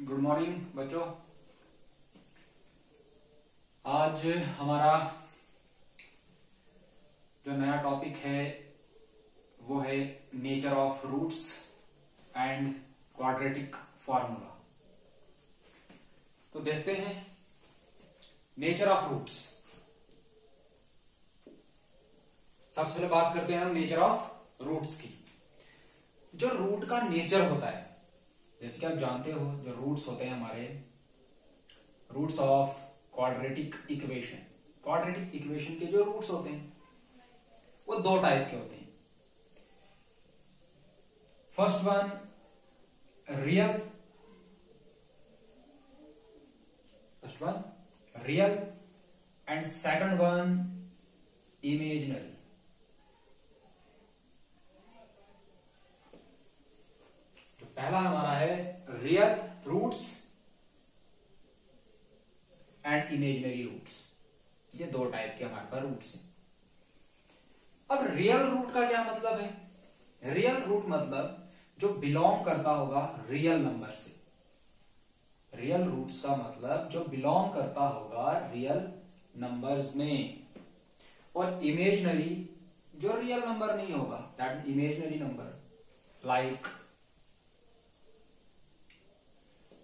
Good morning बच्चों। आज हमारा जो नया टॉपिक है वो है nature of roots and quadratic formula. तो देखते हैं नेचर ऑफ रूट्स। सबसे पहले बात करते हैं हम नेचर ऑफ रूट्स की। जो रूट का नेचर होता है, जैसे कि आप जानते हो, जो रूट्स होते हैं हमारे, roots of quadratic equation. Quadratic equation के जो रूट्स होते हैं वो दो टाइप के होते हैं। First one real and second one imaginary. तो पहला हमारा है real roots and imaginary roots. ये दो टाइप के हमारे पास रूट्स हैं। अब रियल रूट का क्या मतलब है? रियल रूट मतलब जो बिलोंग करता होगा रियल नंबर से। रियल रूट्स का मतलब जो बिलोंग करता होगा रियल नंबर्स में। और इमेजिनरी जो रियल नंबर नहीं होगा, that imaginary number like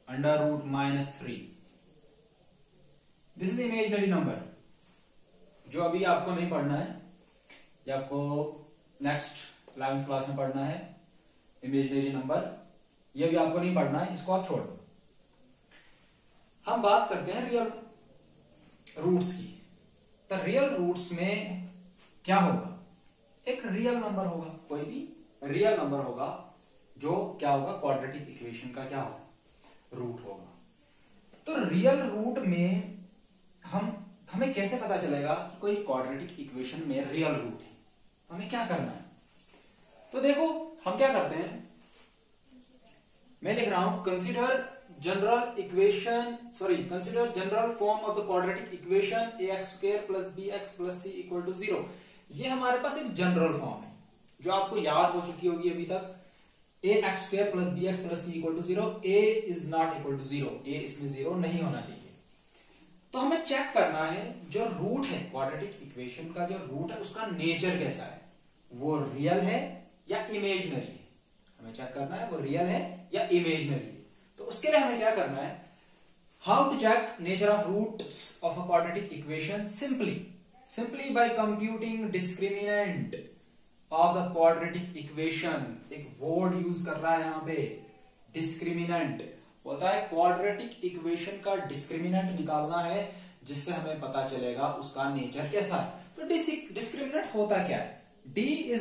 under root -3। This is imaginary number जो अभी आपको नहीं पढ़ना है, या आपको नेक्स्ट 11th क्लास में पढ़ना है। इमेजिनरी नंबर ये भी आपको नहीं पढ़ना है, इसको आप छोड़ दो। हम बात करते हैं रियल रूट्स की। तो रियल रूट्स में क्या होगा? एक रियल नंबर होगा, कोई भी रियल नंबर होगा जो क्या होगा, क्वाड्रेटिक इक्वेशन का क्या होगा, रूट होगा। तो रियल रूट में हमें कैसे पता चलेगा कि कोई क्वाड्रेटिक इक्वेशन में रियल रूट है? तो हमें क्या करना है? तो देखो हम क्या करते हैं, मैं लिख रहा हूं consider general form of the quadratic equation ax² + bx + c = 0। ये हमारे पास एक जनरल फॉर्म है जो आपको याद हो चुकी होगी अभी तक। ax² + bx + c = 0। a is not equal to 0, a इसमें 0 नहीं होना चाहिए। तो हमें चेक करना है जो रूट है क्वाड्रेटिक इक्वेशन का, जो रूट है उसका नेचर कैसा है, वो रियल है या इमेजिनरी है। हमें चेक करना है वो रियल है या इमेजिनरी है। तो उसके लिए हमें क्या करना है, how to check nature of roots of a quadratic equation? Simply by computing discriminant of the quadratic equation. एक वर्ड यूज कर रहा है यहां पे, डिस्क्रिमिनेंट होता है क्वाड्रेटिक इक्वेशन का डिस्क्रिमिनेंट निकालना है, जिससे हमें पता चलेगा उसका नेचर कैसा है। तो डिस्क्रिमिनेंट होता क्या है? d =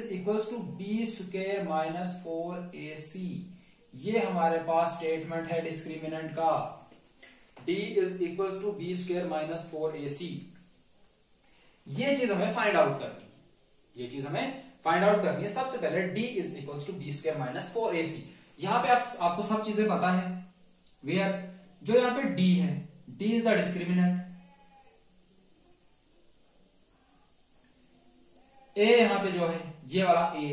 b² - 4ac। ये हमारे पास स्टेटमेंट है डिस्क्रिमिनेंट का। d = b² - 4ac। ये चीज हमें फाइंड आउट करनी है। सबसे पहले d = b² - 4ac। यहां पे आपको सब चीजें पता है। वेयर जो यहां पे d है, d is the discriminant. a यहां पे जो है, ये वाला a,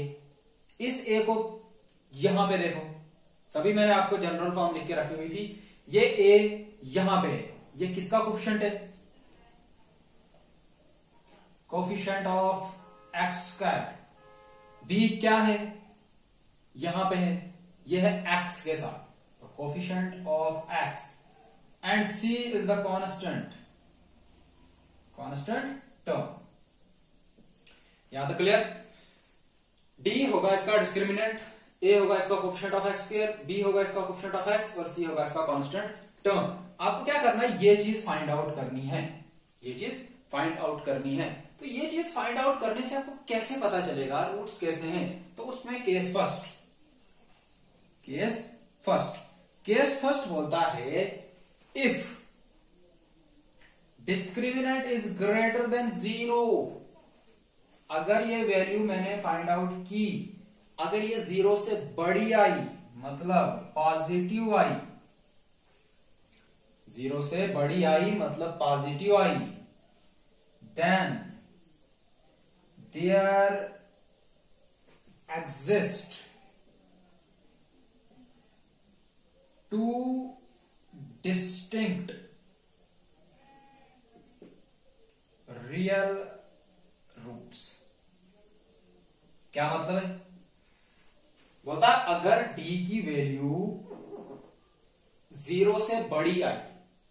इस a को यहां पे देखो, तभी मैंने आपको जनरल फॉर्म लिख के रखी हुई थी। ये a यहां पे है, ये किसका कोफिशिएंट है? Coefficient of x²। b क्या है? यहां पे है, ये है x के साथ, तो coefficient of x। And c is the constant term. यहां तक क्लियर? d होगा इसका डिस्क्रिमिनेंट, a होगा इसका कोफिशिएंट ऑफ x², b होगा इसका कोफिशिएंट ऑफ x और c होगा इसका कांस्टेंट टर्म। आपको क्या करना है, ये चीज फाइंड आउट करनी है। तो ये चीज फाइंड आउट करने से आपको कैसे पता चलेगा रूट्स कैसे हैं? तो उसमें केस फर्स्ट बोलता है if discriminant is greater than 0। अगर ये वैल्यू मैंने फाइंड आउट की, अगर ये 0 से बड़ी आई, मतलब पॉजिटिव आई, 0 से बड़ी आई मतलब पॉजिटिव आई, then there exist two distinct real roots. क्या मतलब है? बोलता अगर d की वैल्यू 0 से बड़ी आई,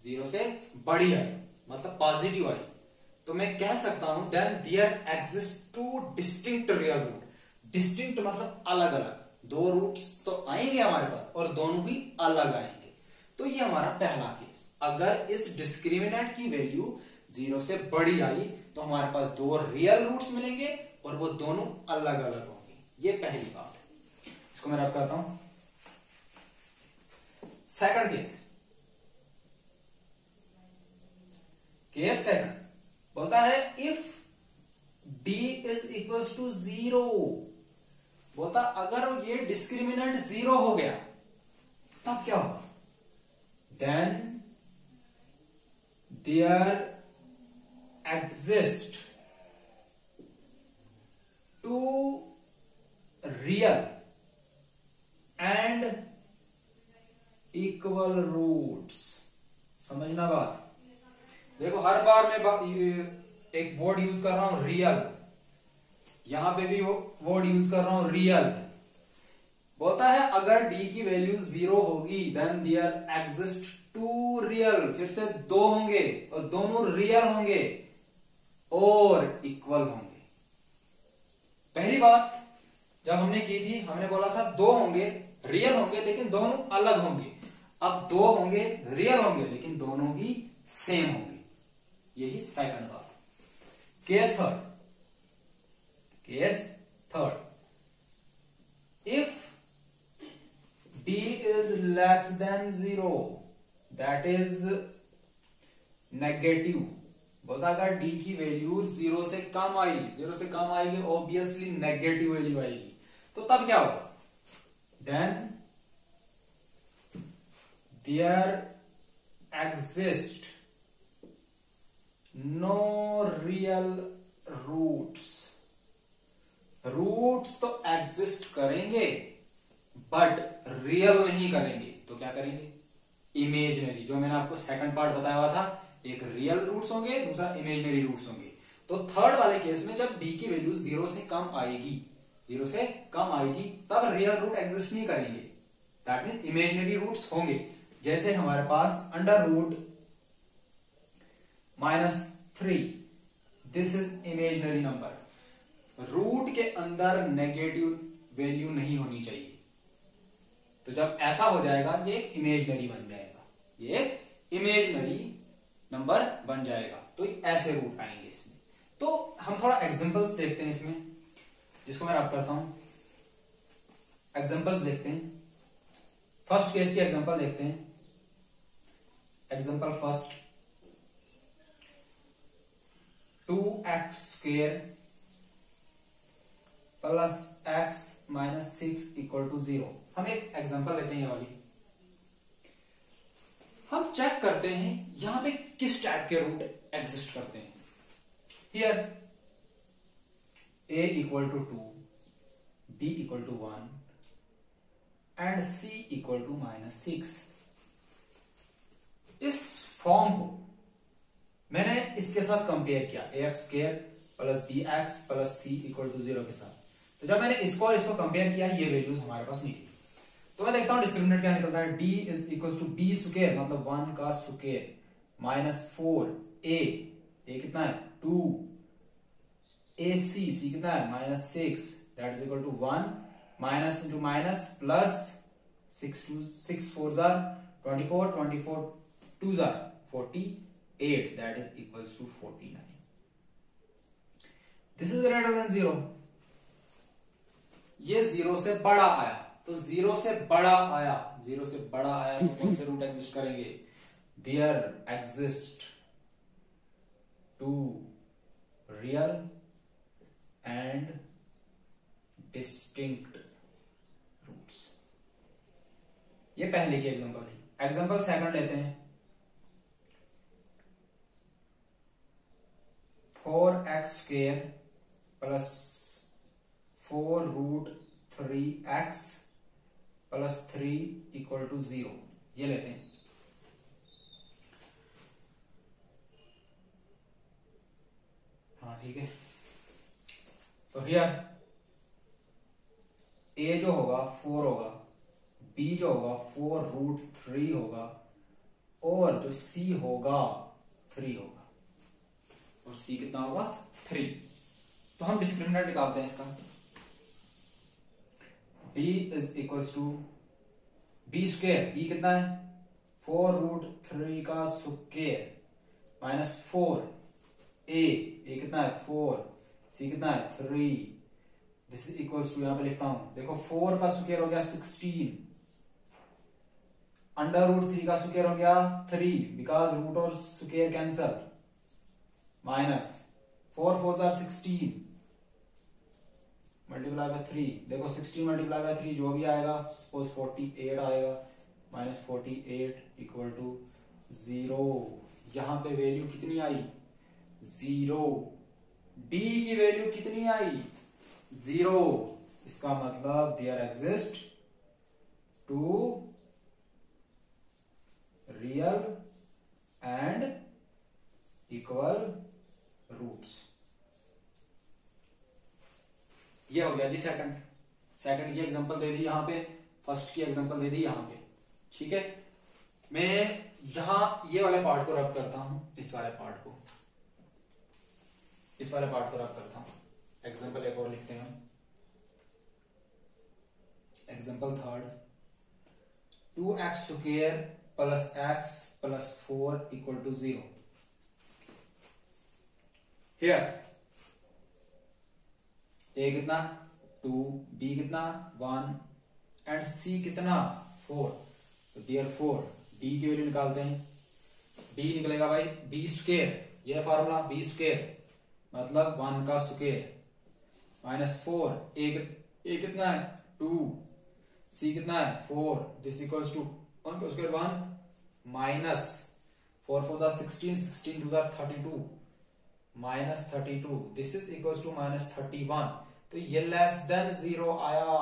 0 से बड़ी आई मतलब पॉजिटिव आई, तो मैं कह सकता हूं then there exist two distinct real root. Distinct मतलब अलग अलग, दो रूट्स तो आएंगे हमारे पास और दोनों ही अलग आएंगे। तो ये हमारा पहला केस, अगर इस डिस्क्रिमिनेंट की वैल्यू 0 से बड़ी आई तो हमारे पास दो रियल रूट्स मिलेंगे और वो दोनों अलग अलग होंगे। ये पहली बात है, इसको मैं रब करता हूं। सेकंड केस, केस सेकंड बोलता है if d is equals to 0, बोलता अगर ये डिस्क्रिमिनेंट 0 हो गया तब क्या होगा? Then there exist two real and equal roots. समझना बात, देखो हर बार मैं एक वर्ड यूज कर रहा हूं रियल, यहां पे भी वर्ड यूज कर रहा हूं रियल। बोलता है अगर d की वैल्यू 0 होगी then there exist two real, फिर से दो होंगे और दोनों रियल होंगे और इक्वल होंगे। पहली बात जब हमने की थी, हमने बोला था दो होंगे रियल होंगे लेकिन दोनों अलग होंगे। अब दो होंगे रियल होंगे लेकिन दोनों ही सेम होंगे। यही सेकंड बात। Case third, case third, if d is less than 0 that is negative. बोलता अगर d की वैल्यू 0 से कम आई, 0 से कम आएगी ऑब्वियसली नेगेटिव वैल्यू आएगी, तो तब क्या होगा? Then there exist no real roots. Roots तो एग्जिस्ट करेंगे बट रियल नहीं करेंगे, तो क्या करेंगे? इमेजिनरी। जो मैंने आपको सेकंड पार्ट बताया हुआ था, एक रियल रूट्स होंगे, दूसरा इमेजिनरी रूट्स होंगे। तो थर्ड वाले केस में जब d की वैल्यू 0 से कम आएगी, 0 से कम आएगी, तब रियल रूट एग्जिस्ट नहीं करेंगे, दैट मीन इमेजिनरी रूट्स होंगे। जैसे हमारे पास under root -3, this is imaginary number. Root के अंदर नेगेटिव वैल्यू नहीं होनी चाहिए, तो जब ऐसा हो जाएगा ये इमेजिनरी बन जाएगा, ये इमेजिनरी नंबर बन जाएगा। तो ऐसे रूट आएंगे इसमें। तो हम थोड़ा एग्जांपल्स देखते हैं इसमें, जिसको मैं रब करता हूं। एग्जांपल्स देखते हैं, फर्स्ट केस की एग्जांपल देखते हैं। Example first, 2x² plus x minus 6 equal to 0। हम एक एग्जांपल लेते हैं ये वाली, हम चेक करते हैं यहां पे किस टाइप के रूट एग्जिस्ट करते हैं। Here a equal to 2, b equal to 1 and c equal to -6। इस फॉर्म को मैंने इसके साथ कंपेयर किया, ax² plus bx plus c equal to 0 के साथ। तो जब मैंने इसको और इसको कंपेयर किया, ये वैल्यूज हमारे पास नहीं थी। तो मैं देखता हूं डिस्क्रिमिनेंट क्या निकलता है। d is equal to b square मतलब 1 का स्क्वायर -4a, a कितना है 2, ac, c कितना है -6, that is equal to 1 minus into minus plus 6 4 जार 24, 24 2 जार 48, that is equals to 49। This is greater than 0। ये 0 से बड़ा आया, तो 0 से बड़ा आया, 0 से बड़ा आया तो कौन से रूट एग्जिस्ट करेंगे? There exist two real and distinct roots. ये पहले की एग्जांपल थी। एग्जांपल सेकंड लेते हैं। 4x² plus 4√3x plus 3 equal to 0, ये लेते हैं। ठीक है। तो हियर ए जो होगा 4 होगा, बी जो होगा 4√3 होगा, और जो सी होगा 3 होगा, और सी कितना होगा 3। तो हम डिस्क्रिमिनेंट निकालते हैं इसका। b is equals to B square, B कितना है 4√3 का स्क्वेयर माइनस 4, ए कितना है 4, सी कितना है 3, दिस इज इक्वल्स टू, यहां पे लिखता हूं, देखो 4 का स्क्वायर हो गया 16, √3 का स्क्वायर हो गया 3 बिकॉज रूट और स्क्वायर कैंसल, माइनस 4 4 जा 16 मल्टीप्लाई बाय 3, देखो 16 मल्टीप्लाई बाय 3 जो भी आएगा सपोज 48 आएगा, माइनस 48 इक्वल टू 0। यहां पे वैल्यू कितनी आई 0, डी की वैल्यू कितनी आई 0। इसका मतलब there exist 2 real and equal roots. ये हो गया जी सेकंड की एग्जांपल दे दी यहां पे, फर्स्ट की एग्जांपल दे दी यहां पे, ठीक है। मैं यहां ये वाले पार्ट को रब करता हूं, इस वाले पार्ट को रब करता हूं। एग्जांपल एक और लिखते हैं, example third, 2x² plus x plus 4 equal to 0। Here A कितना 2, बी कितना 1 एंड सी कितना 4। तो देयरफॉर डी की वैल्यू निकालते हैं, डी निकलेगा भाई बी स्क्वेयर, यह फार्मूला बी स्क्वेयर मतलब 1 का स्क्वेयर माइनस 4, ए कितना है 2, सी कितना है 4, दिस इक्वल्स टू 1 का स्क्वायर 1 माइनस 4 4 जा 16, 16 2 जा 32 minus 32, this is equals to minus 31। तो ये लेस देन 0 आया।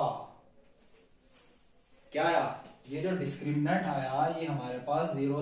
क्या आया, ये जो डिस्क्रिमिनेंट आया ये हमारे पास 0